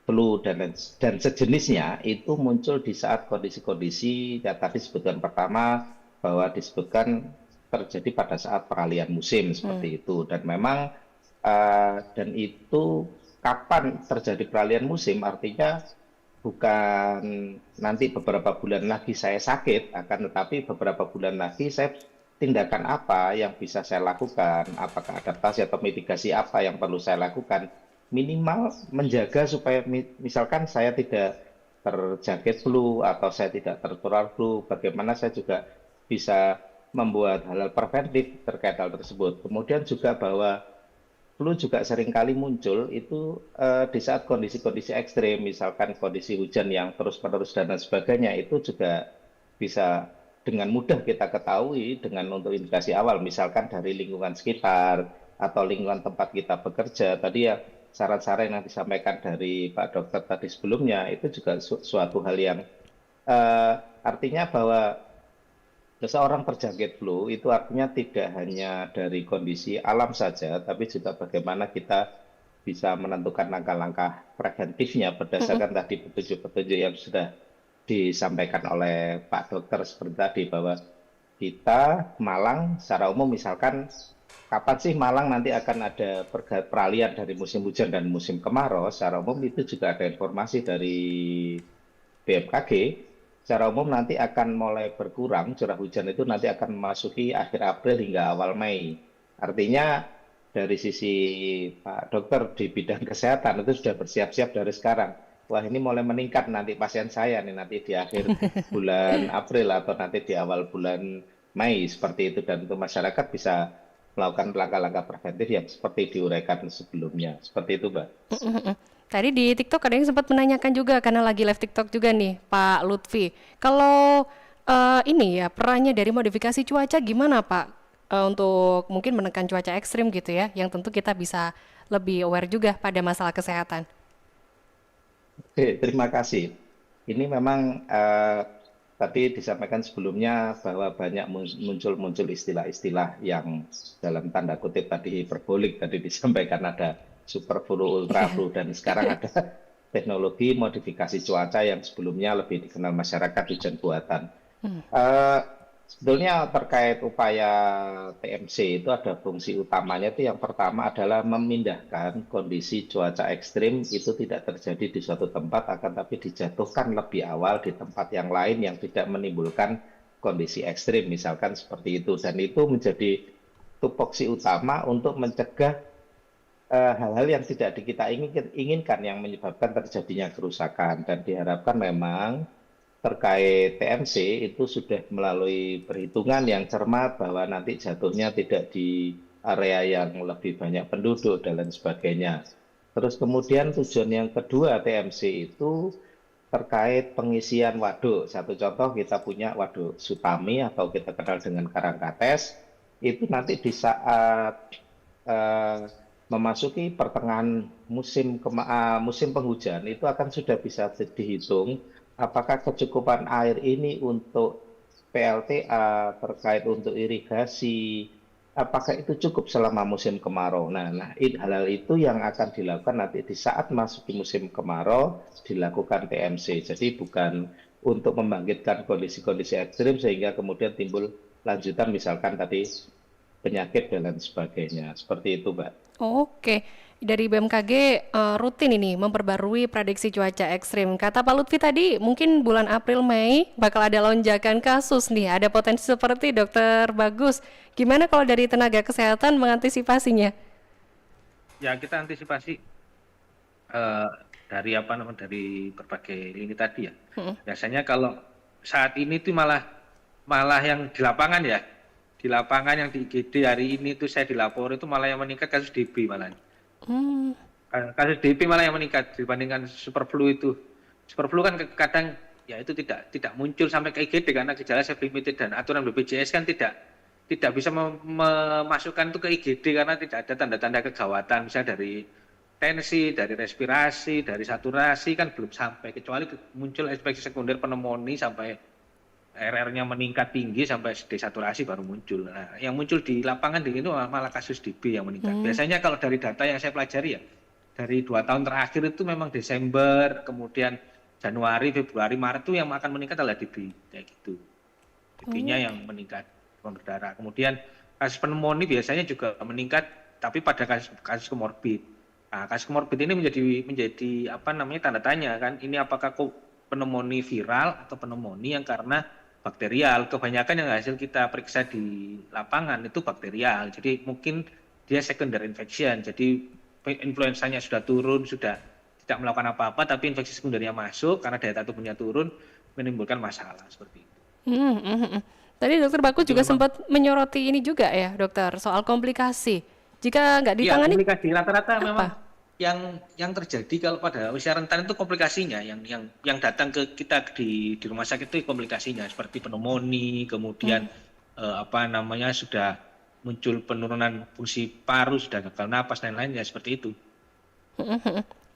Speaker 3: flu dan sejenisnya itu muncul di saat kondisi-kondisi yang tadi disebutkan. Pertama, bahwa disebutkan terjadi pada saat peralihan musim seperti itu, dan memang dan itu kapan terjadi peralihan musim artinya bukan nanti beberapa bulan lagi saya sakit, akan tetapi beberapa bulan lagi tindakan apa yang bisa saya lakukan, apakah adaptasi atau mitigasi apa yang perlu saya lakukan, minimal menjaga supaya misalkan saya tidak terjangkit flu atau saya tidak tertular flu, bagaimana saya juga bisa membuat hal-hal preventif terkait hal tersebut. Kemudian juga bahwa flu juga seringkali muncul itu di saat kondisi-kondisi ekstrim, misalkan kondisi hujan yang terus-menerus dan sebagainya, itu juga bisa dengan mudah kita ketahui dengan untuk indikasi awal, misalkan dari lingkungan sekitar atau lingkungan tempat kita bekerja. Tadi ya saran-saran yang disampaikan dari Pak Dokter tadi sebelumnya itu juga suatu hal yang artinya bahwa seseorang terjangkit flu itu artinya tidak hanya dari kondisi alam saja, tapi juga bagaimana kita bisa menentukan langkah-langkah preventifnya berdasarkan tadi petunjuk-petunjuk yang sudah disampaikan oleh Pak Dokter seperti tadi, bahwa kita Malang secara umum misalkan kapan sih Malang nanti akan ada peralihan dari musim hujan dan musim kemarau, secara umum itu juga ada informasi dari BMKG. Secara umum nanti akan mulai berkurang curah hujan itu nanti akan memasuki akhir April hingga awal Mei. Artinya dari sisi Pak Dokter di bidang kesehatan itu sudah bersiap-siap dari sekarang. Wah, ini mulai meningkat nanti pasien saya nih nanti di akhir bulan April atau nanti di awal bulan Mei seperti itu, dan untuk masyarakat bisa melakukan langkah-langkah preventif yang seperti diuraikan sebelumnya. Seperti itu, Mbak.
Speaker 1: Tadi di TikTok ada yang sempat menanyakan juga, karena lagi live TikTok juga nih, Pak Lutfi. Kalau ini ya perannya dari modifikasi cuaca gimana Pak? Untuk mungkin menekan cuaca ekstrim gitu ya, yang tentu kita bisa lebih aware juga pada masalah kesehatan.
Speaker 3: Oke, terima kasih. Ini memang tadi disampaikan sebelumnya bahwa banyak muncul istilah-istilah yang dalam tanda kutip tadi hiperbolik tadi disampaikan ada super flu, ultra
Speaker 1: Iya.
Speaker 3: flu, dan sekarang ada teknologi modifikasi cuaca yang sebelumnya lebih dikenal masyarakat hujan buatan. Eh, Sebetulnya terkait upaya TMC itu ada fungsi utamanya itu yang pertama adalah memindahkan kondisi cuaca ekstrim itu tidak terjadi di suatu tempat akan tapi dijatuhkan lebih awal di tempat yang lain yang tidak menimbulkan kondisi ekstrim misalkan seperti itu dan itu menjadi tupoksi utama untuk mencegah hal-hal yang tidak kita inginkan yang menyebabkan terjadinya kerusakan dan diharapkan memang terkait TMC itu sudah melalui perhitungan yang cermat bahwa nanti jatuhnya tidak di area yang lebih banyak penduduk dan lain sebagainya. Terus kemudian tujuan yang kedua TMC itu terkait pengisian waduk. Satu contoh kita punya waduk Sutami atau kita kenal dengan Karangkates, itu nanti di saat eh, memasuki pertengahan musim penghujan itu akan sudah bisa dihitung apakah kecukupan air ini untuk PLTA terkait untuk irigasi, apakah itu cukup selama musim kemarau. Nah, hal-hal itu yang akan dilakukan nanti di saat masuki musim kemarau dilakukan TMC. Jadi bukan untuk membangkitkan kondisi-kondisi ekstrim sehingga kemudian timbul lanjutan misalkan tadi penyakit dan lain sebagainya. Seperti itu, Mbak.
Speaker 1: Oke, dari BMKG rutin ini memperbarui prediksi cuaca ekstrim. Kata Pak Lutfi tadi, mungkin bulan April Mei bakal ada lonjakan kasus nih, ada potensi seperti Dokter Bagus. Gimana kalau dari tenaga kesehatan mengantisipasinya?
Speaker 2: Ya kita antisipasi dari dari berbagai lini tadi ya. Biasanya kalau saat ini tuh malah yang di lapangan ya. Di lapangan yang di IGD hari ini tuh saya dilapor itu malah yang meningkat kasus DB malah.
Speaker 1: Hmm,
Speaker 2: Kasus DB malah yang meningkat dibandingkan superflu itu. Superflu kan kadang ya itu tidak muncul sampai ke IGD karena gejala self limited dan aturan BPJS kan tidak bisa memasukkan itu ke IGD karena tidak ada tanda-tanda kegawatan misalnya dari tensi, dari respirasi, dari saturasi kan belum sampai kecuali muncul infeksi sekunder pneumonia sampai RR-nya meningkat tinggi sampai desaturasi baru muncul. Nah, yang muncul di lapangan di ini malah kasus DB yang meningkat. Biasanya kalau dari data yang saya pelajari ya, dari 2 tahun terakhir itu memang Desember, kemudian Januari, Februari, Maret itu yang akan meningkat adalah DB kayak gitu. DB-nya yang meningkat demam berdarah. Kemudian kasus pneumonia biasanya juga meningkat, tapi pada kasus komorbid. Nah, kasus komorbid ini menjadi apa namanya tanda tanya kan? Ini apakah pneumonia viral atau pneumonia yang karena bakterial. Kebanyakan yang hasil kita periksa di lapangan itu bakterial. Jadi mungkin dia secondary infection. Jadi influensanya sudah turun, sudah tidak melakukan apa-apa, tapi infeksi sekundernya masuk karena daya tahan tubuhnya turun, menimbulkan masalah seperti itu.
Speaker 1: hmm, hmm, hmm. Tadi Dokter Bagus
Speaker 2: Jadi
Speaker 1: juga
Speaker 2: memang
Speaker 1: sempat menyoroti ini juga ya, Dokter, soal komplikasi. Jika nggak
Speaker 2: iya
Speaker 1: ditangani,
Speaker 2: komplikasi rata-rata memang
Speaker 1: apa?
Speaker 2: yang terjadi kalau pada usia rentan itu komplikasinya yang datang ke kita di rumah sakit itu komplikasinya seperti pneumonia, kemudian apa namanya sudah muncul penurunan fungsi paru, sudah gagal napas dan lainnya seperti itu.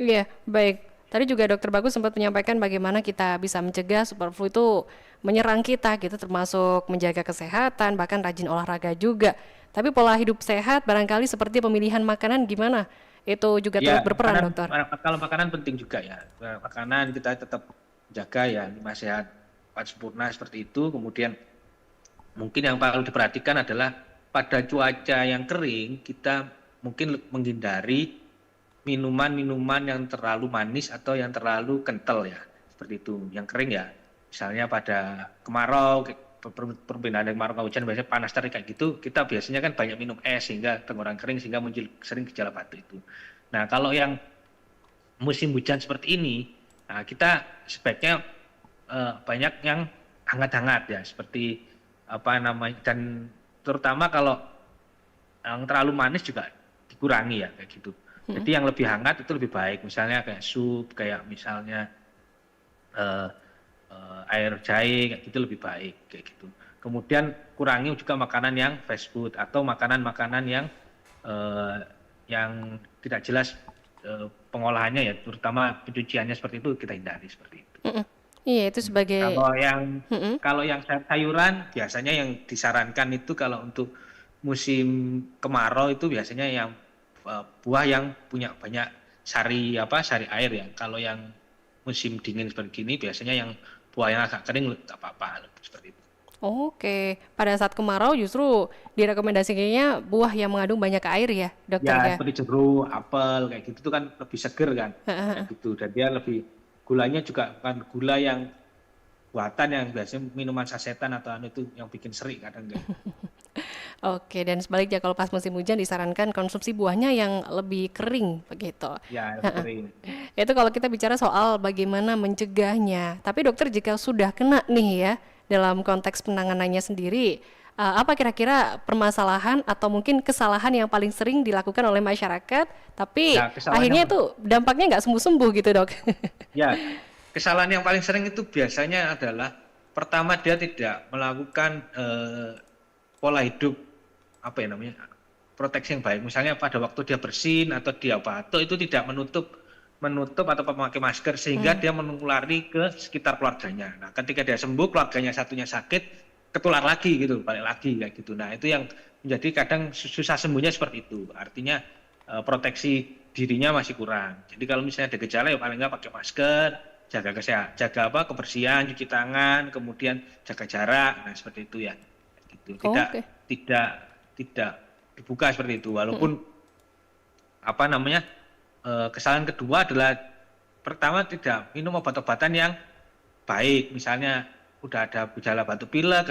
Speaker 1: Iya, baik. Tadi juga Dokter Bagus sempat menyampaikan bagaimana kita bisa mencegah superflu itu menyerang kita gitu, termasuk menjaga kesehatan, bahkan rajin olahraga juga. Tapi pola hidup sehat barangkali seperti pemilihan makanan gimana? Itu juga turut
Speaker 2: Ya,
Speaker 1: berperan, Dokter.
Speaker 2: kalau makanan penting juga ya. Makanan kita tetap jaga ya, 5 sehat 4 sempurna seperti itu. Kemudian mungkin yang perlu diperhatikan adalah pada cuaca yang kering kita mungkin menghindari minuman-minuman yang terlalu manis atau yang terlalu kental ya. Seperti itu. Yang kering ya. Misalnya pada kemarau, perbedaan dari kemarau ke hujan biasanya panas terik kayak gitu, kita biasanya kan banyak minum es sehingga tenggorokan kering sehingga muncul sering gejala batuk itu. Nah, kalau yang musim hujan seperti ini, nah kita sebaiknya banyak yang hangat-hangat ya, seperti apa namanya, dan terutama kalau yang terlalu manis juga dikurangi ya kayak gitu. Jadi yang lebih hangat itu lebih baik, misalnya kayak sup, kayak misalnya air jahe kayak gitu lebih baik kayak gitu. Kemudian kurangi juga makanan yang fast food atau makanan-makanan yang tidak jelas pengolahannya ya, terutama pencuciannya seperti itu kita hindari seperti itu.
Speaker 1: Iya, itu sebagai
Speaker 2: Kalau yang sayuran biasanya yang disarankan itu kalau untuk musim kemarau itu biasanya yang buah yang punya banyak sari air ya. Kalau yang musim dingin seperti ini biasanya yang buah yang agak kering nggak apa-apa seperti itu.
Speaker 1: Oke, pada saat kemarau justru direkomendasikannya buah yang mengandung banyak air ya, dokter
Speaker 2: Ya
Speaker 1: ya?
Speaker 2: seperti jeruk, apel kayak gitu tuh kan lebih seger kan, kayak gitu. Dan dia lebih gulanya juga bukan gula yang buatan yang biasanya minuman sasetan atau itu yang bikin seri kadang enggak.
Speaker 1: Oke, dan sebaliknya kalau pas musim hujan disarankan konsumsi buahnya yang lebih kering begitu.
Speaker 2: Ya sering.
Speaker 1: Itu kalau kita bicara soal bagaimana mencegahnya. Tapi dokter jika sudah kena nih ya, dalam konteks penanganannya sendiri, apa kira-kira permasalahan atau mungkin kesalahan yang paling sering dilakukan oleh masyarakat, tapi
Speaker 2: Ya,
Speaker 1: akhirnya itu dampaknya nggak sembuh-sembuh gitu dok?
Speaker 2: Ya, kesalahan yang paling sering itu biasanya adalah pertama dia tidak melakukan pola hidup proteksi yang baik. Misalnya pada waktu dia bersin atau dia batuk itu tidak menutup atau memakai masker sehingga dia menulari ke sekitar keluarganya. Nah, ketika dia sembuh, keluarganya satunya sakit, ketular lagi gitu, balik lagi kayak gitu. Nah, itu yang menjadi kadang susah sembuhnya seperti itu. Artinya proteksi dirinya masih kurang. Jadi kalau misalnya ada gejala ya paling nggak pakai masker, jaga kebersihan, cuci tangan, kemudian jaga jarak. Nah, seperti itu ya. Gitu. Tidak dibuka seperti itu. Walaupun kesalahan kedua adalah pertama tidak minum obat-obatan yang baik. Misalnya udah ada gejala batuk pilek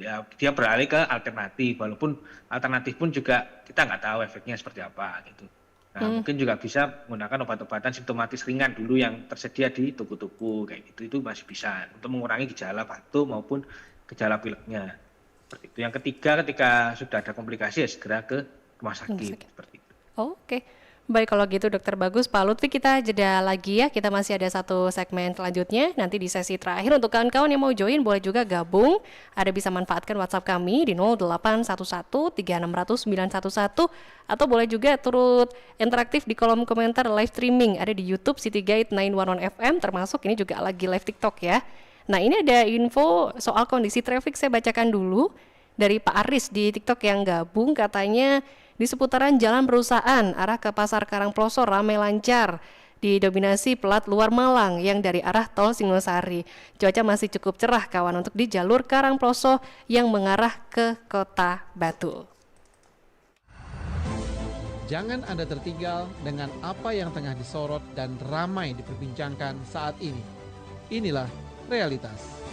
Speaker 2: ya dia beralih ke alternatif. Walaupun alternatif pun juga kita nggak tahu efeknya seperti apa gitu. Nah, mungkin juga bisa menggunakan obat-obatan simptomatis ringan dulu yang tersedia di toko-toko kayak gitu. Itu masih bisa untuk mengurangi gejala batuk maupun gejala pileknya. Seperti itu. Yang ketiga, ketika sudah ada komplikasi ya segera ke rumah sakit. Seperti itu.
Speaker 1: Oke, baik kalau gitu dokter Bagus, Pak Lutfi kita jeda lagi ya, kita masih ada satu segmen selanjutnya, nanti di sesi terakhir untuk kawan-kawan yang mau join boleh juga gabung, ada bisa manfaatkan WhatsApp kami di 08113600 atau boleh juga turut interaktif di kolom komentar live streaming, ada di YouTube City Guide 911 FM, termasuk ini juga lagi live TikTok ya. Nah ini ada info soal kondisi traffic, saya bacakan dulu dari Pak Aris di TikTok yang gabung, katanya di seputaran Jalan Perusahaan arah ke Pasar Karangploso ramai lancar, didominasi pelat luar Malang yang dari arah tol Singosari. Cuaca masih cukup cerah kawan untuk di jalur Karangploso yang mengarah ke Kota Batu.
Speaker 8: Jangan Anda tertinggal dengan apa yang tengah disorot dan ramai diperbincangkan saat ini. Inilah realitas.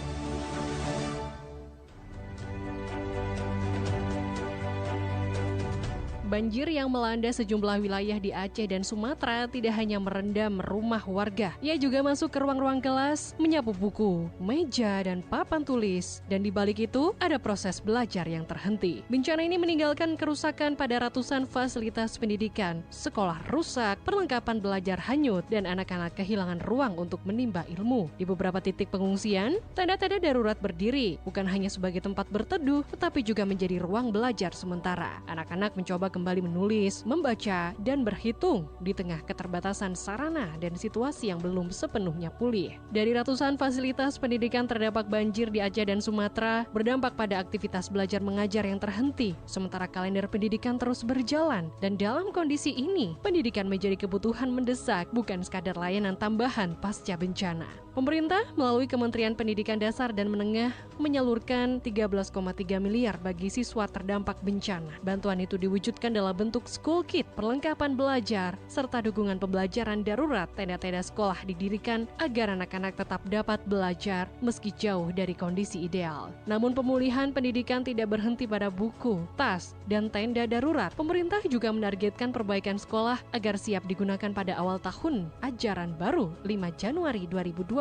Speaker 1: Banjir yang melanda sejumlah wilayah di Aceh dan Sumatera tidak hanya merendam rumah warga. Ia juga masuk ke ruang-ruang kelas, menyapu buku, meja, dan papan tulis. Dan di balik itu, ada proses belajar yang terhenti. Bencana ini meninggalkan kerusakan pada ratusan fasilitas pendidikan. Sekolah rusak, perlengkapan belajar hanyut, dan anak-anak kehilangan ruang untuk menimba ilmu. Di beberapa titik pengungsian, tenda-tenda darurat berdiri, bukan hanya sebagai tempat berteduh, tetapi juga menjadi ruang belajar sementara. Anak-anak mencoba kembali menulis, membaca, dan berhitung di tengah keterbatasan sarana dan situasi yang belum sepenuhnya pulih. Dari ratusan fasilitas pendidikan terdampak banjir di Aceh dan Sumatera, berdampak pada aktivitas belajar mengajar yang terhenti, sementara kalender pendidikan terus berjalan. Dan dalam kondisi ini, pendidikan menjadi kebutuhan mendesak, bukan sekadar layanan tambahan pasca bencana. Pemerintah melalui Kementerian Pendidikan Dasar dan Menengah menyalurkan 13,3 miliar bagi siswa terdampak bencana. Bantuan itu diwujudkan dalam bentuk school kit, perlengkapan belajar, serta dukungan pembelajaran darurat. Tenda-tenda sekolah didirikan agar anak-anak tetap dapat belajar meski jauh dari kondisi ideal. Namun pemulihan pendidikan tidak berhenti pada buku, tas, dan tenda darurat. Pemerintah juga menargetkan perbaikan sekolah agar siap digunakan pada awal tahun ajaran baru 5 Januari 2022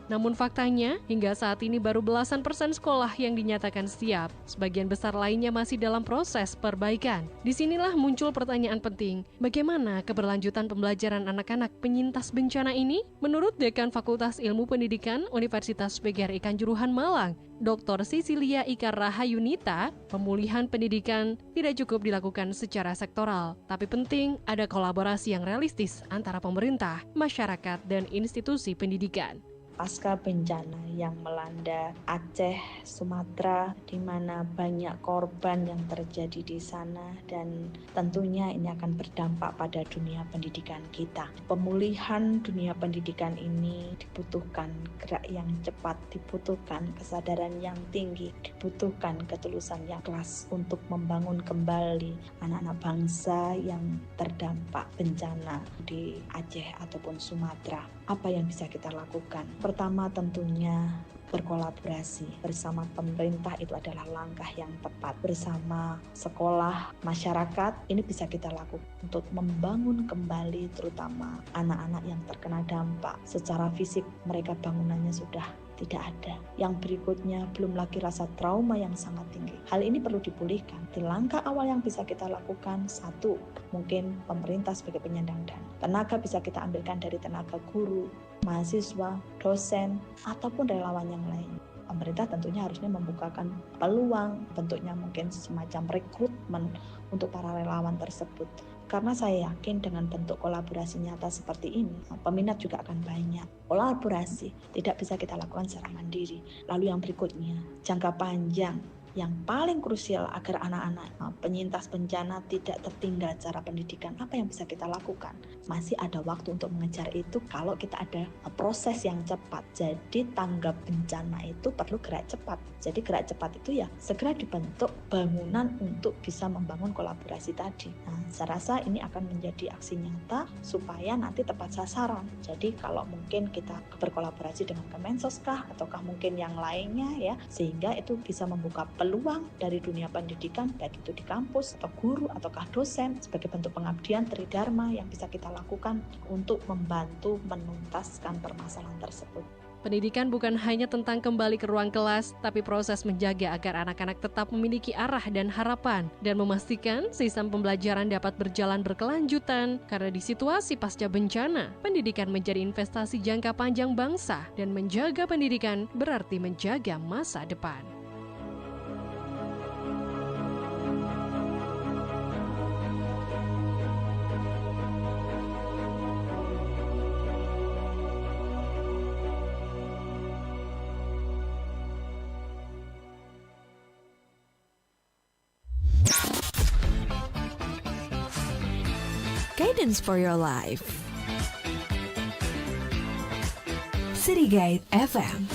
Speaker 1: Namun faktanya, hingga saat ini baru belasan persen sekolah yang dinyatakan siap. Sebagian besar lainnya masih dalam proses perbaikan. Disinilah muncul pertanyaan penting, bagaimana keberlanjutan pembelajaran anak-anak penyintas bencana ini? Menurut Dekan Fakultas Ilmu Pendidikan Universitas PGRI Kanjuruhan Malang, Dr. Sisilia Ika Rahayunita, pemulihan pendidikan tidak cukup dilakukan secara sektoral, tapi penting ada kolaborasi yang realistis antara pemerintah, masyarakat, dan institusi pendidikan.
Speaker 9: Pasca bencana yang melanda Aceh, Sumatera, di mana banyak korban yang terjadi di sana, dan tentunya ini akan berdampak pada dunia pendidikan kita. Pemulihan dunia pendidikan ini dibutuhkan gerak yang cepat, dibutuhkan kesadaran yang tinggi, dibutuhkan ketulusan yang ikhlas untuk membangun kembali anak-anak bangsa yang terdampak bencana di Aceh ataupun Sumatera. Apa yang bisa kita lakukan? Pertama tentunya berkolaborasi bersama pemerintah, itu adalah langkah yang tepat. Bersama sekolah, masyarakat, ini bisa kita lakukan untuk membangun kembali terutama anak-anak yang terkena dampak. Secara fisik mereka bangunannya sudah tidak ada. Yang berikutnya belum lagi rasa trauma yang sangat tinggi. Hal ini perlu dipulihkan. Di langkah awal yang bisa kita lakukan, satu, mungkin pemerintah sebagai penyandang dana. Tenaga bisa kita ambilkan dari tenaga guru, mahasiswa, dosen, ataupun relawan yang lain. Pemerintah tentunya harusnya membukakan peluang, bentuknya mungkin semacam rekrutmen untuk para relawan tersebut. Karena saya yakin dengan bentuk kolaborasi nyata seperti ini, peminat juga akan banyak. Kolaborasi tidak bisa kita lakukan secara mandiri. Lalu yang berikutnya, jangka panjang. Yang paling krusial agar anak-anak penyintas bencana tidak tertinggal cara pendidikan, apa yang bisa kita lakukan? Masih ada waktu untuk mengejar itu kalau kita ada proses yang cepat. Jadi tanggap bencana itu perlu gerak cepat. Jadi gerak cepat itu ya segera dibentuk bangunan untuk bisa membangun kolaborasi tadi. Nah, saya rasa ini akan menjadi aksi nyata supaya nanti tepat sasaran. Jadi kalau mungkin kita berkolaborasi dengan Kemensoskah ataukah mungkin yang lainnya ya, sehingga itu bisa membuka peluang dari dunia pendidikan, baik itu di kampus atau guru ataukah dosen, sebagai bentuk pengabdian tridharma yang bisa kita lakukan untuk membantu menuntaskan permasalahan tersebut.
Speaker 1: Pendidikan bukan hanya tentang kembali ke ruang kelas, tapi proses menjaga agar anak-anak tetap memiliki arah dan harapan, dan memastikan sistem pembelajaran dapat berjalan berkelanjutan, karena di situasi pasca bencana, pendidikan menjadi investasi jangka panjang bangsa, dan menjaga pendidikan berarti menjaga masa depan.
Speaker 5: Guidance for your life. City Guide FM.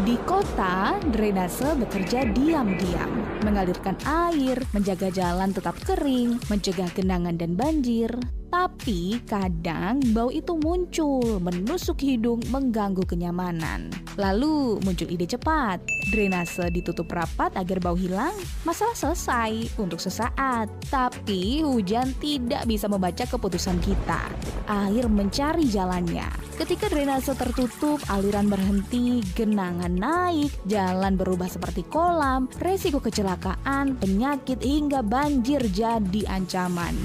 Speaker 5: Di kota, drainase bekerja diam-diam, mengalirkan air, menjaga jalan tetap kering, mencegah genangan dan banjir. Tapi kadang bau itu muncul, menusuk hidung, mengganggu kenyamanan. Lalu muncul ide cepat, drainase ditutup rapat agar bau hilang, masalah selesai untuk sesaat. Tapi hujan tidak bisa membaca keputusan kita. Air mencari jalannya. Ketika drainase tertutup, aliran berhenti, genangan naik, jalan berubah seperti kolam, resiko kecelakaan, penyakit hingga banjir jadi ancaman.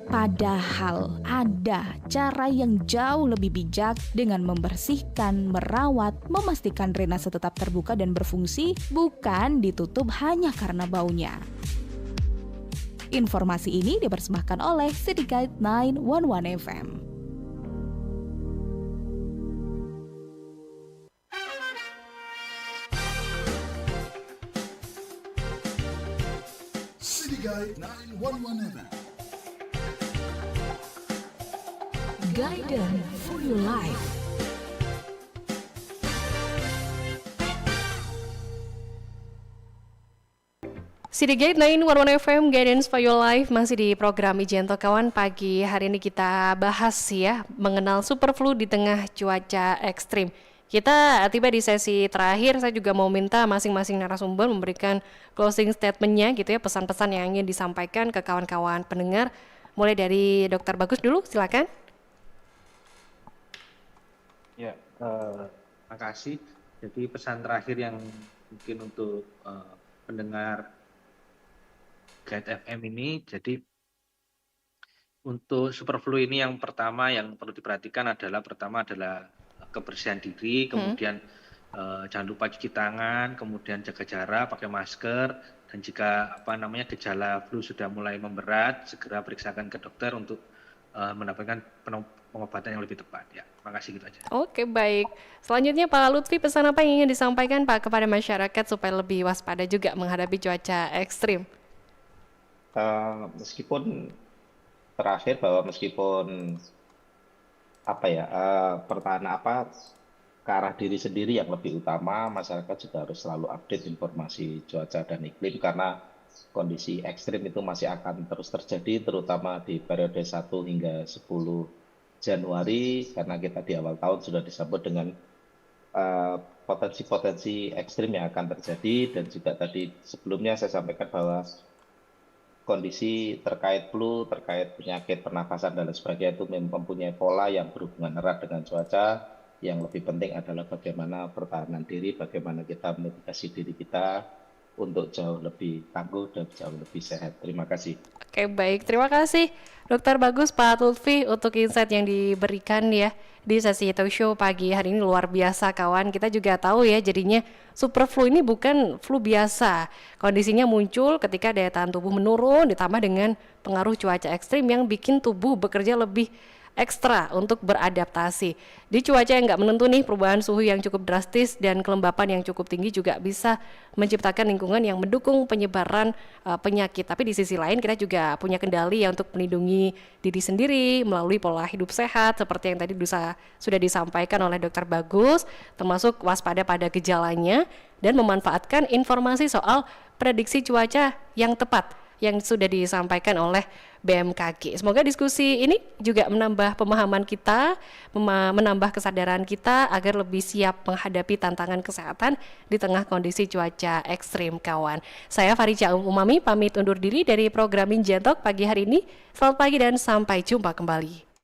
Speaker 5: Padahal ada cara yang jauh lebih bijak dengan membersihkan, merawat, memastikan drainase tetap terbuka dan berfungsi, bukan ditutup hanya karena baunya. Informasi ini dipersembahkan oleh City Guide 911 FM.
Speaker 7: City Guide 911 FM.
Speaker 5: Guidance for your life.
Speaker 1: City Guide 911 FM, Guidance for Your Life, masih di program Ijento Kawan. Pagi hari ini kita bahas ya, mengenal superflu di tengah cuaca ekstrim. Kita tiba di sesi terakhir, saya juga mau minta masing-masing narasumber memberikan closing statement-nya gitu ya, pesan-pesan yang ingin disampaikan ke kawan-kawan pendengar. Mulai dari Dr. Bagus dulu, silakan.
Speaker 2: Ya, terima kasih. Jadi pesan terakhir yang mungkin untuk pendengar Guide FM ini, jadi untuk superflu ini yang pertama yang perlu diperhatikan adalah kebersihan diri, kemudian jangan lupa cuci tangan, kemudian jaga jarak, pakai masker, dan jika gejala flu sudah mulai memberat, segera periksakan ke dokter untuk mendapatkan pengobatan yang lebih tepat. Ya, terima kasih, gitu aja.
Speaker 1: Oke, baik. Selanjutnya Pak Lutfi, pesan apa yang ingin disampaikan Pak kepada masyarakat supaya lebih waspada juga menghadapi cuaca ekstrim?
Speaker 3: Meskipun terakhir bahwa meskipun pertahanan ke arah diri sendiri yang lebih utama, masyarakat juga harus selalu update informasi cuaca dan iklim karena kondisi ekstrim itu masih akan terus terjadi, terutama di periode 1 hingga 10 Januari, karena kita di awal tahun sudah disambut dengan potensi-potensi ekstrim yang akan terjadi. Dan juga tadi sebelumnya saya sampaikan bahwa kondisi terkait flu, terkait penyakit pernafasan dan lain sebagainya itu mempunyai pola yang berhubungan erat dengan cuaca. Yang lebih penting adalah bagaimana pertahanan diri, bagaimana kita mitigasi diri kita untuk jauh lebih tangguh dan jauh lebih sehat. Terima kasih.
Speaker 1: Oke, baik. Terima kasih Dr. Bagus, Pak Lutfi untuk insight yang diberikan ya di sesi talk show pagi hari ini. Luar biasa kawan. Kita juga tahu ya jadinya super flu ini bukan flu biasa. Kondisinya muncul ketika daya tahan tubuh menurun ditambah dengan pengaruh cuaca ekstrim yang bikin tubuh bekerja lebih ekstra untuk beradaptasi. Di cuaca yang nggak menentu nih, perubahan suhu yang cukup drastis dan kelembapan yang cukup tinggi juga bisa menciptakan lingkungan yang mendukung penyebaran penyakit. Tapi di sisi lain kita juga punya kendali ya untuk melindungi diri sendiri melalui pola hidup sehat seperti yang tadi sudah disampaikan oleh Dr. Bagus, termasuk waspada pada gejalanya dan memanfaatkan informasi soal prediksi cuaca yang tepat yang sudah disampaikan oleh BMKG. Semoga diskusi ini juga menambah pemahaman kita, menambah kesadaran kita agar lebih siap menghadapi tantangan kesehatan di tengah kondisi cuaca ekstrim kawan. Saya Farica Umami pamit undur diri dari program Injentok pagi hari ini. Selamat pagi dan sampai jumpa kembali.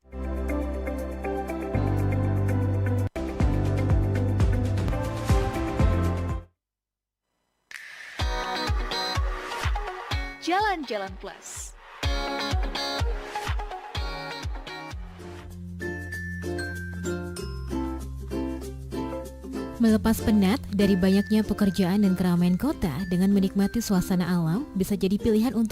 Speaker 4: Jalan-Jalan Plus.
Speaker 5: Melepas penat dari banyaknya pekerjaan dan keramaian kota dengan menikmati suasana alam bisa jadi pilihan untuk